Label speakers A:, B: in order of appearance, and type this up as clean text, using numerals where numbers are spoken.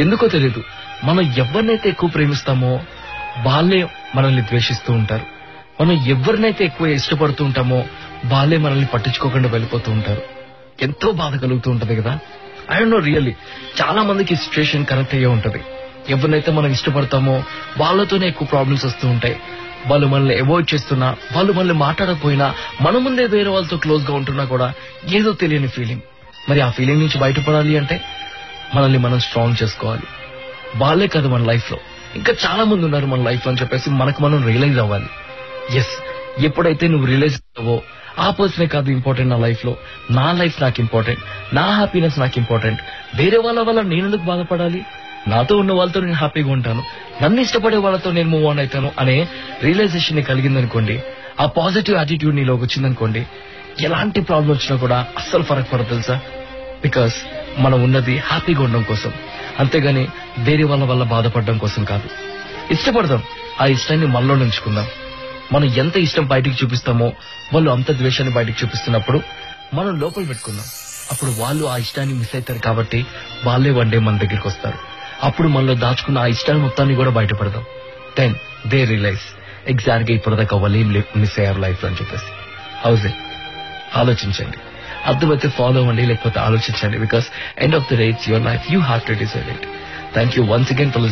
A: ఎందుకో తెలియదు, మనం ఎవరినైతే ఎక్కువ ప్రేమిస్తామో వాళ్ళే మనల్ని ద్వేషిస్తూ ఉంటారు. మనం ఎవరినైతే ఎక్కువ ఇష్టపడుతూ ఉంటామో వాళ్ళే మనల్ని పట్టించుకోకుండా వెళ్ళిపోతూ ఉంటారు. ఎంతో బాధ కలుగుతూ ఉంటది కదా. ఐ డోంట్ నో, రియల్లీ చాలా మందికి సిచ్యువేషన్ కనెక్ట్ అయ్యే ఉంటది. ఎవరినైతే మనం ఇష్టపడతామో వాళ్ళతోనే ఎక్కువ ప్రాబ్లమ్స్ వస్తూ ఉంటాయి. వాళ్ళు మనల్ని అవాయిడ్ చేస్తున్నా, వాళ్ళు మనల్ని మాట్లాడకపోయినా, మన ముందే వేరే వాళ్ళతో క్లోజ్ గా ఉంటున్నా కూడా ఏదో తెలియని ఫీలింగ్. మరి ఆ ఫీలింగ్ నుంచి బయటపడాలి అంటే మనల్ని మనం స్ట్రాంగ్ చేసుకోవాలి. వాళ్ళే కాదు మన లైఫ్ లో ఇంకా చాలా మంది ఉన్నారు మన లైఫ్ లో అని చెప్పేసి మనకు మనం రియలైజ్ అవ్వాలి. ఎస్, ఎప్పుడైతే నువ్వు రియలైజ్ అవ్వో ఆ పర్సనే కాదు ఇంపార్టెంట్ నా లైఫ్ లో, నా లైఫ్ నాకు ఇంపార్టెంట్, నా హ్యాపీనెస్ నాకు ఇంపార్టెంట్, వేరే వాళ్ళ వల్ల నేను ఎందుకు బాధపడాలి, నాతో ఉన్న వాళ్ళతో నేను హ్యాపీగా ఉంటాను, నన్ను ఇష్టపడే వాళ్ళతో నేను మూవ్ ఆన్ అవుతాను అనే రియలైజేషన్ కలిగిందనుకోండి, ఆ పాజిటివ్ యాటిట్యూడ్ నీలోకి వచ్చిందనుకోండి, ఎలాంటి ప్రాబ్లం వచ్చినా కూడా అస్సలు ఫరక్ పడదు తెలుసా. బికాస్ మనం ఉన్నది హ్యాపీగా ఉండడం కోసం, అంతేగాని వేరే వాళ్ళ వల్ల బాధపడడం కోసం కాదు. ఇష్టపడదాం, ఆ ఇష్టాన్ని మనలో ఉంచుకుందాం. మనం ఎంత ఇష్టం బయటికి చూపిస్తామో వాళ్ళు అంత ద్వేషాన్ని బయటికి చూపిస్తున్నప్పుడు మనం లోపల పెట్టుకుందాం. అప్పుడు వాళ్ళు ఆ ఇష్టాన్ని మిస్ అవుతారు కాబట్టి వాళ్ళే వన్ డే మన దగ్గరికి వస్తారు. అప్పుడు మనలో దాచుకున్న ఆ ఇష్టాన్ని మొత్తాన్ని కూడా బయటపడదాం. దెన్ దే రియలైజ్ ఎగ్జాక్ట్ గా ఇప్పటిదాకా వాళ్ళు ఏం మిస్ అయ్యారు లైఫ్ లో అని చెప్పేసి. House it? ఆలోచించండి. అర్థమైతే ఫాలో అవ్వండి, లేకపోతే ఆలోచించండి. Because end of the day it's your life, you have to decide it. Thank you once again for